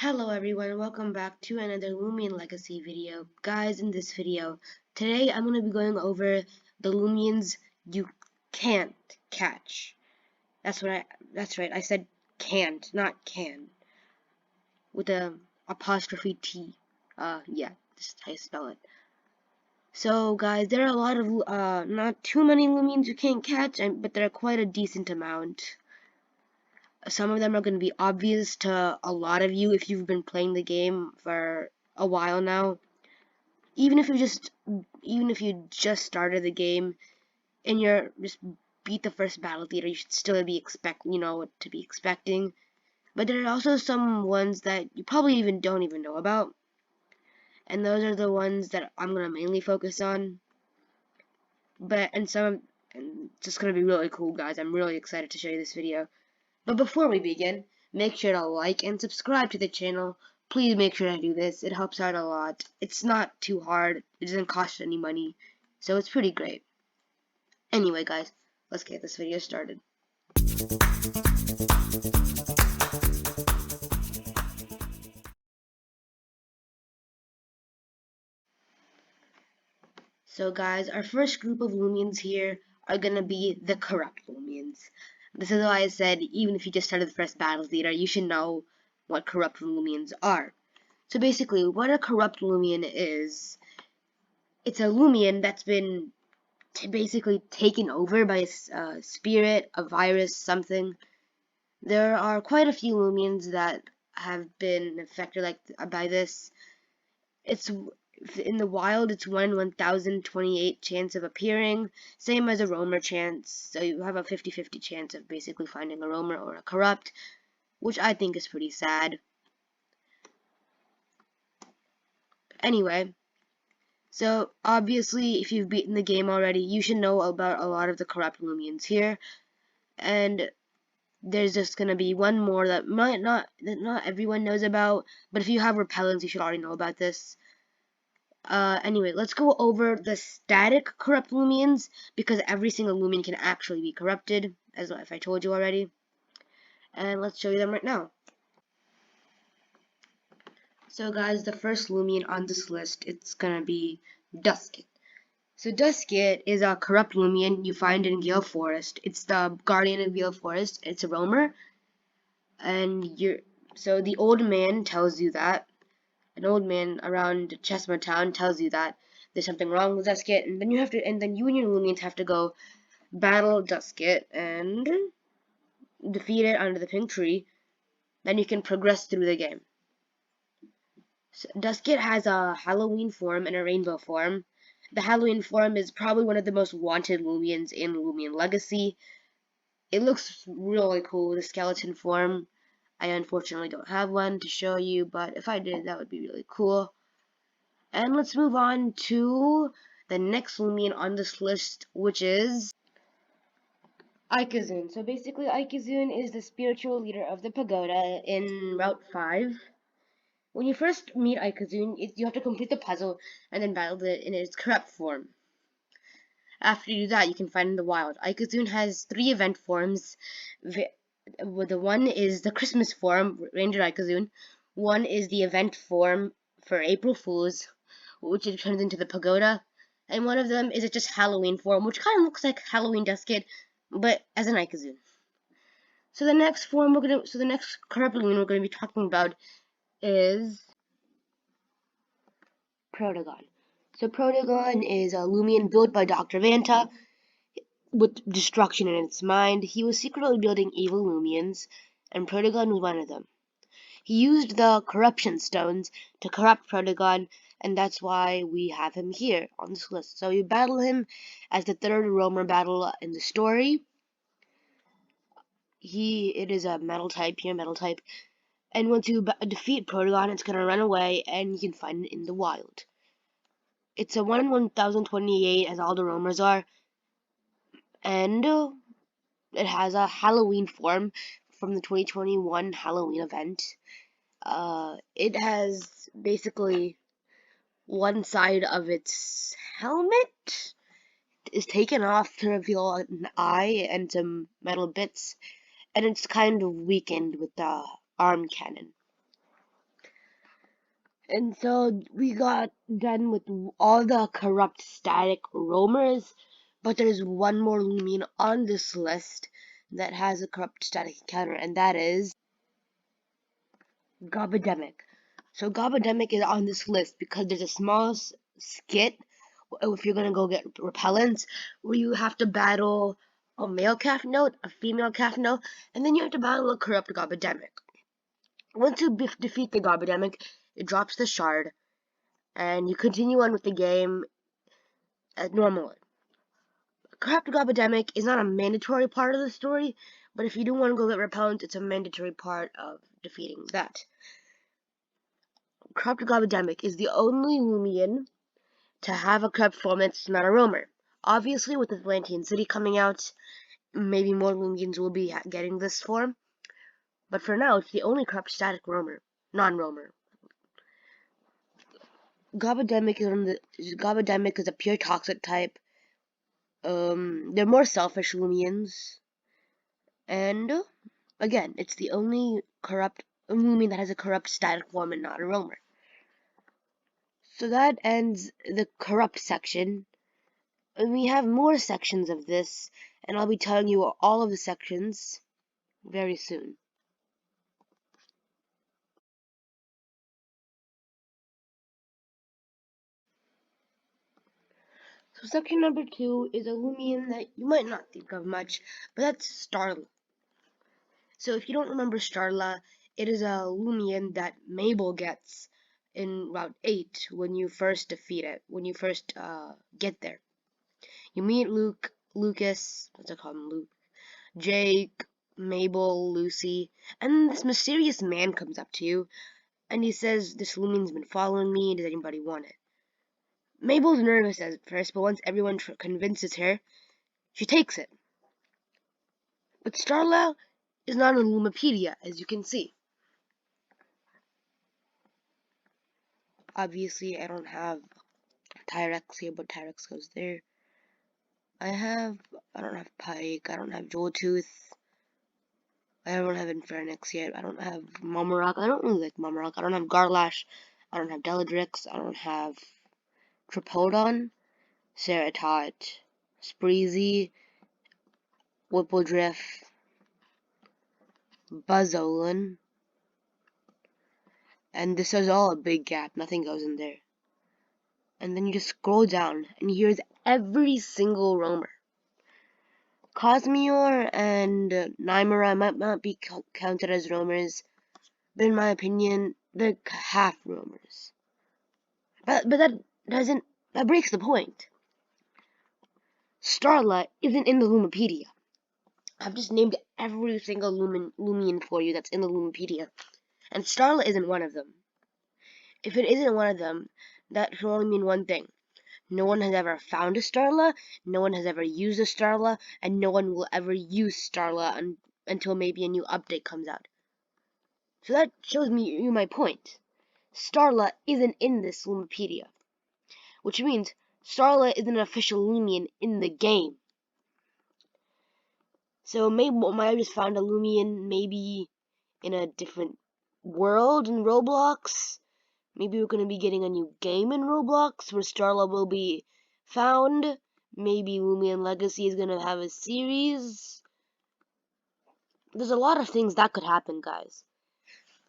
Hello everyone, welcome back to another Loomian Legacy video. Guys, in this video, today I'm going to be going over the Loomians you can't catch. That's right, I said can't, not can. With a apostrophe T. Yeah, this is how you spell it. So guys, there are a lot of, not too many Loomians you can't catch, but there are quite a decent amount. Some of them are going to be obvious to a lot of you if you've been playing the game for a while now. Even if you just started the game and you're just beat the first battle theater, you should still be what to be expecting. But there are also some ones that you probably don't even know about, and those are the ones that I'm gonna mainly focus on. And it's just gonna be really cool, guys. I'm really excited to show you this video. But before we begin, make sure to like and subscribe to the channel. Please make sure to do this. It helps out a lot. It's not too hard. It doesn't cost any money. So it's pretty great. Anyway, guys, let's get this video started. So guys, our first group of Loomians here are gonna be the corrupt Loomians. This is why I said even if you just started the first battle theater, you should know what corrupt Loomians are. So basically, what a corrupt Loomian is, it's a Loomian that's been basically taken over by a spirit, a virus, something. There are quite a few Loomians that have been affected by this. It's in the wild, it's 1 in 1,028 chance of appearing, same as a roamer chance. So you have a 50-50 chance of basically finding a roamer or a corrupt, which I think is pretty sad. Anyway, so obviously, if you've beaten the game already, you should know about a lot of the corrupt Loomians here. And there's just gonna be one more that not everyone knows about, but if you have repellents, you should already know about this. Anyway, let's go over the static corrupt Loomians, because every single Loomian can actually be corrupted, as if I told you already. And let's show you them right now. So guys, the first Loomian on this list, it's gonna be Duskit. So Duskit is a corrupt Loomian you find in Gale Forest. It's the guardian of Gale Forest. It's a roamer, and so the old man tells you that. An old man around Chestnut Town tells you that there's something wrong with Duskit, and then you and your Loomians have to go battle Duskit and defeat it under the pink tree. Then you can progress through the game. So Duskit has a Halloween form and a rainbow form. The Halloween form is probably one of the most wanted Loomians in Loomian Legacy. It looks really cool, the skeleton form. I unfortunately don't have one to show you, but if I did, that would be really cool. And let's move on to the next Loomian on this list, which is Ikazun. So basically, Ikazun is the spiritual leader of the pagoda in Route 5. When you first meet Ikazun, you have to complete the puzzle and then battle it in its corrupt form. After you do that, you can find in the wild. Ikazun has 3 event forms. The one is the Christmas form, Ranger Ikazun. One is the event form for April Fools, which it turns into the pagoda. And one of them is just Halloween form, which kind of looks like Halloween Duskit, but as an Ikazun. So the next corrupt Loomian we're gonna be talking about is Protagon. So Protagon is a Loomian built by Dr. Vanta with destruction in its mind. He was secretly building evil Loomians, and Protagon was one of them. He used the corruption stones to corrupt Protagon, and that's why we have him here on this list. So you battle him as the third roamer battle in the story. It is a metal type here, metal type. And once you defeat Protagon, it's gonna run away, and you can find it in the wild. It's a 1 in 1,028, as all the roamers are, and it has a Halloween form from the 2021 Halloween event. It has basically one side of its helmet is taken off to reveal an eye and some metal bits, and it's kind of weakened with the arm cannon. And so we got done with all the corrupt static roamers, but there's one more Loomian on this list that has a corrupt static encounter, and that is Gobademic. So Gobademic is on this list because there's a small skit if you're gonna go get repellents where you have to battle a male calf note, a female calf note, and then you have to battle a corrupt Gobademic. Once you defeat the Gobademic, it drops the shard, and you continue on with the game as normal. Corrupt Gobademic is not a mandatory part of the story, but if you do want to go get repellent, it's a mandatory part of defeating that. Corrupt Gobademic is the only Loomian to have a corrupt form that's not a roamer. Obviously, with Atlantean City coming out, maybe more Loomians will be getting this form, but for now, it's the only corrupt static roamer, non-roamer. Gobademic is a pure toxic type. They're more selfish Loomians, and again, it's the only corrupt Loomian that has a corrupt static form and not a roamer. So that ends the corrupt section. And we have more sections of this, and I'll be telling you all of the sections very soon. So section number 2 is a Loomian that you might not think of much, but that's Starla. So if you don't remember Starla, it is a Loomian that Mabel gets in Route 8 when you first defeat it, when you first get there. You meet Lucas, what's it called, Luke, Jake, Mabel, Lucy, and this mysterious man comes up to you, and he says, "This Loomian's been following me, does anybody want it?" Mabel's nervous at first, but once everyone convinces her, she takes it. But Starla is not on Loomopedia, as you can see. Obviously, I don't have Tyrex here, but Tyrex goes there. I don't have Pike, I don't have Joltooth, I don't have Infernix yet, I don't have Momorak, I don't really like Momorak, I don't have Garlash, I don't have Deladrix, I don't have Tripodon, Ceratot, Spreezy, Whippledrift, Buzzolin, and this is all a big gap, nothing goes in there. And then you just scroll down, and here's every single roamer. Cosmeor and Nymera might not be counted as roamers, but in my opinion, they're half roamers. But that breaks the point. Starla isn't in the Loomopedia. I've just named every single Loomian for you that's in the Loomopedia, and Starla isn't one of them. If it isn't one of them, that should only mean one thing. No one has ever found a Starla, no one has ever used a Starla, and no one will ever use Starla until maybe a new update comes out. So that shows you my point. Starla isn't in this Loomopedia, which means Starla isn't an official Loomian in the game. So maybe I might have just found a Loomian maybe in a different world in Roblox. Maybe we're going to be getting a new game in Roblox where Starla will be found. Maybe Loomian Legacy is going to have a series. There's a lot of things that could happen, guys.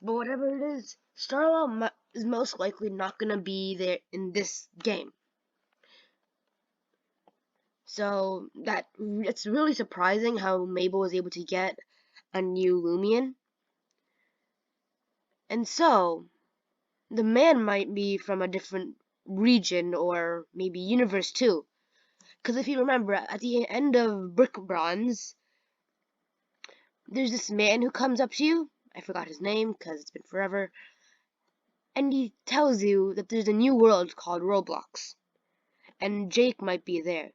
But whatever it is, Starla is most likely not going to be there in this game. So it's really surprising how Mabel was able to get a new Loomian. And so, the man might be from a different region or maybe universe too. Because if you remember, at the end of Brick Bronze, there's this man who comes up to you. I forgot his name because it's been forever. And he tells you that there's a new world called Roblox. And Jake might be there.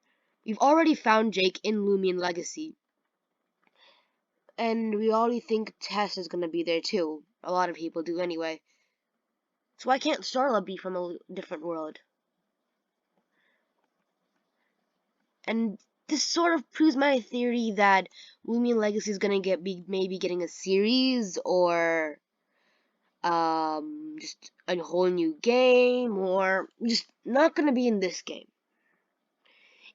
We've already found Jake in Loomian Legacy. And we already think Tess is going to be there too. A lot of people do anyway. So why can't Starla be from a different world? And this sort of proves my theory that Loomian Legacy is going to be maybe getting a series or just a whole new game, or just not gonna be in this game.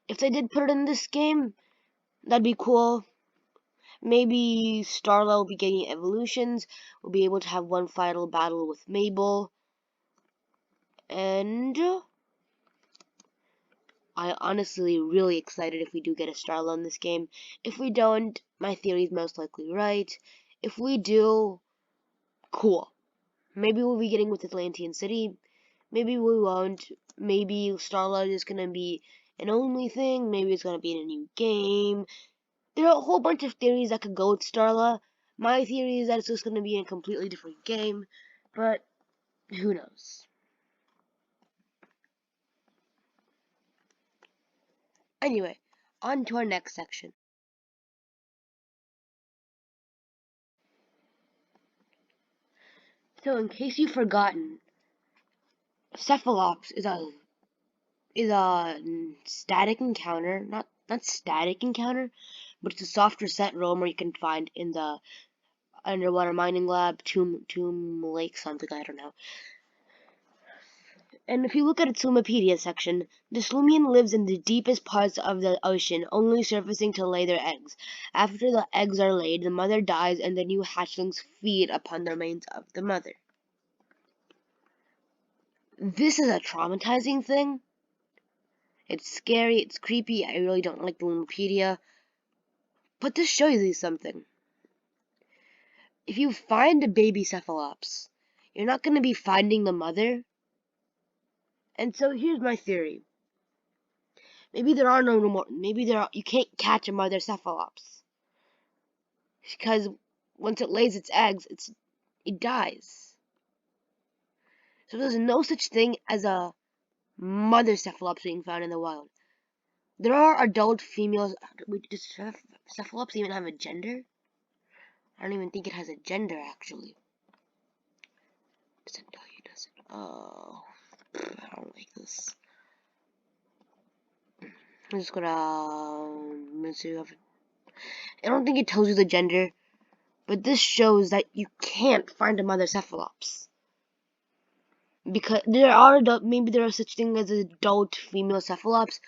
If they did put it in this game, that'd be cool. Maybe Starla will be getting evolutions. We'll be able to have one final battle with Mabel. And I honestly really excited if we do get a Starla in this game. If we don't, my theory is most likely right. If we do, cool. Maybe we'll be getting with Atlantean City. Maybe we won't. Maybe Starla is gonna be an only thing. Maybe it's gonna be in a new game. There are a whole bunch of theories that could go with Starla. My theory is that it's just gonna be in a completely different game, but who knows? Anyway, on to our next section. So, in case you've forgotten, Cephalops is a static encounter, not static encounter, but it's a softer set roamer you can find in the underwater mining lab, Tomb Lake, something, I don't know. And if you look at its Loomipedia section, this Loomian lives in the deepest parts of the ocean, only surfacing to lay their eggs. After the eggs are laid, the mother dies and the new hatchlings feed upon the remains of the mother. This is a traumatizing thing. It's scary, it's creepy, I really don't like the Loomipedia. But this shows you something. If you find a baby Cephalops, you're not going to be finding the mother. And so here's my theory. Maybe there are no more. You can't catch a mother Cephalops because once it lays its eggs, it dies. So there's no such thing as a mother Cephalops being found in the wild. There are adult females. Does Cephalops even have a gender? I don't even think it has a gender actually. Doesn't tell you, does it? Oh, I don't like this. I'm just gonna I don't think it tells you the gender, but this shows that you can't find a mother Cephalops. Because maybe there are such thing as adult female Cephalops,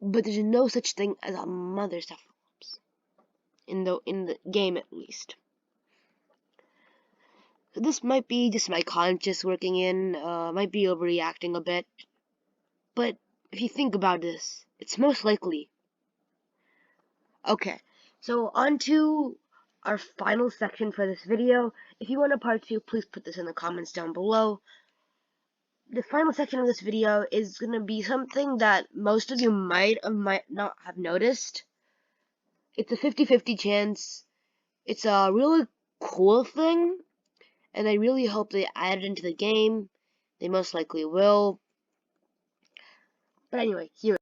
but there's no such thing as a mother Cephalops. In the game at least. So this might be just my conscience working in, might be overreacting a bit. But if you think about this, it's most likely. Okay, so on to our final section for this video. If you want a part 2, please put this in the comments down below. The final section of this video is going to be something that most of you might not have noticed. It's a 50-50 chance. It's a really cool thing, and I really hope they add it into the game. They most likely will. But anyway, here.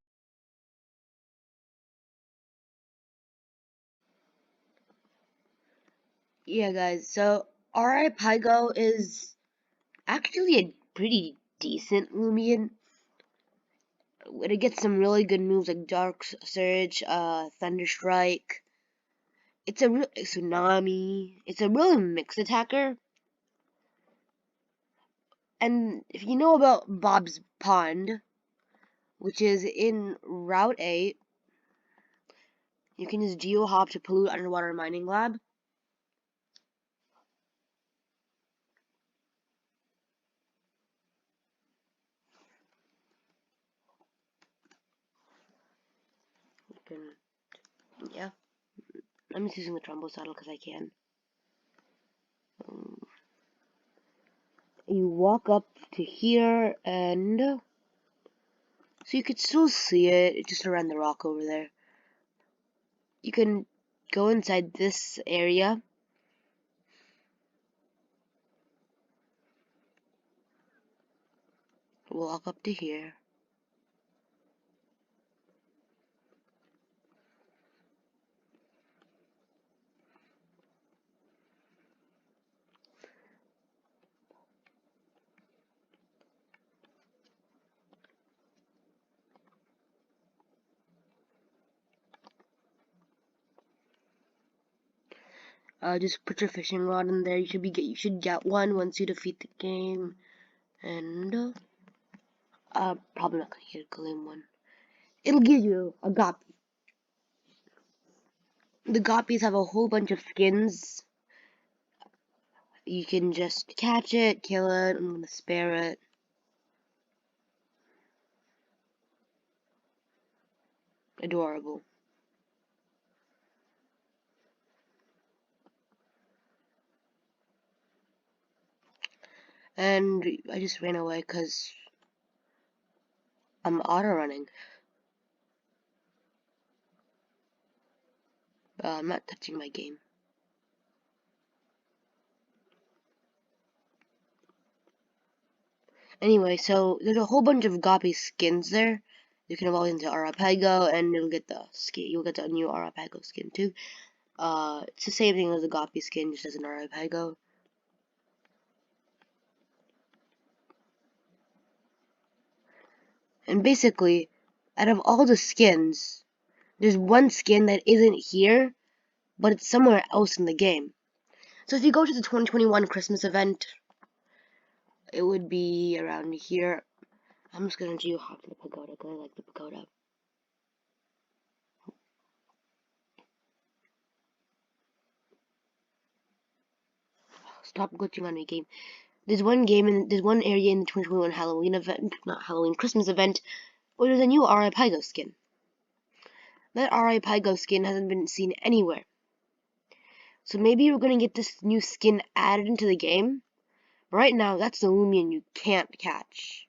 Yeah, guys, so R.I. Pygo is actually a pretty decent Loomian. It gets some really good moves like Dark Surge, Thunder Strike. It's a real Tsunami. It's a really mixed attacker. And if you know about Bob's Pond, which is in Route 8, you can use Geohop to pollute underwater mining lab. Yeah. I'm just using the Trumbo saddle because I can. You walk up to here, and so you could still see it just around the rock over there. You can go inside this area. Walk up to here. Just put your fishing rod in there. You should get one once you defeat the game. And probably not gonna get a claim one. It'll give you a guppy. The guppies have a whole bunch of skins. You can just catch it, kill it. I'm gonna spare it. Adorable. And I just ran away because I'm auto running. I'm not touching my game. Anyway, so there's a whole bunch of Goppy skins there. You can evolve into Arapago, and you'll get the skin. You'll get the new Arapago skin too. It's the same thing as the Goppy skin, just as an Arapago. And basically, out of all the skins, there's one skin that isn't here, but it's somewhere else in the game. So if you go to the 2021 Christmas event, it would be around here. I'm just gonna do hop to the pagoda because I like the pagoda. Stop glitching on my game. There's one area in the 2021 Halloween event, not Halloween, Christmas event, where there's a new Arapago skin. That Arapago skin hasn't been seen anywhere. So maybe we're gonna get this new skin added into the game. But right now, that's the Loomian you can't catch.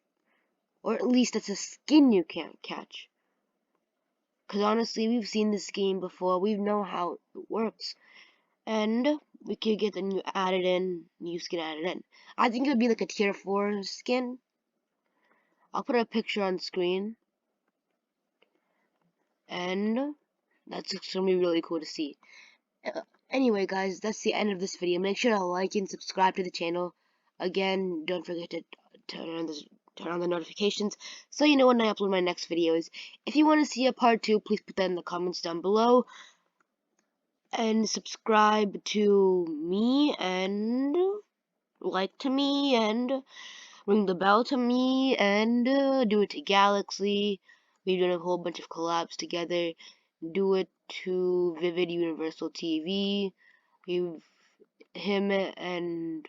Or at least that's a skin you can't catch. Because honestly, we've seen this game before. We know how it works. And we could get the new skin added in. I think it would be like a tier 4 skin. I'll put a picture on screen. And that's gonna be really cool to see. Anyway, guys, that's the end of this video. Make sure to like and subscribe to the channel. Again, don't forget to turn on the notifications so you know when I upload my next videos. If you want to see a part 2, please put that in the comments down below. And subscribe to me and like to me and ring the bell to me and do it to Galaxy. We've done a whole bunch of collabs together. Do it to Vivid Universal TV. Him and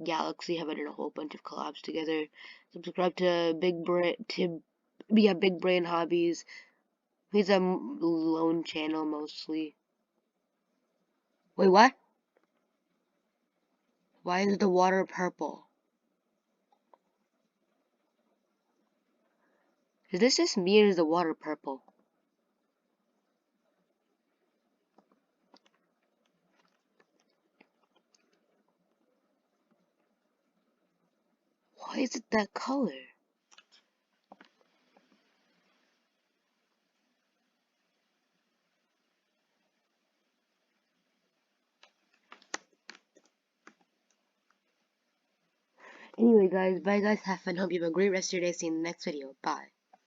Galaxy have done a whole bunch of collabs together. Subscribe to Big Brain Hobbies. He's a lone channel mostly. Wait, what? Why is the water purple? Is this just me or is the water purple? Why is it that color? Anyway, guys, bye guys, have fun, hope you have a great rest of your day, see you in the next video, bye.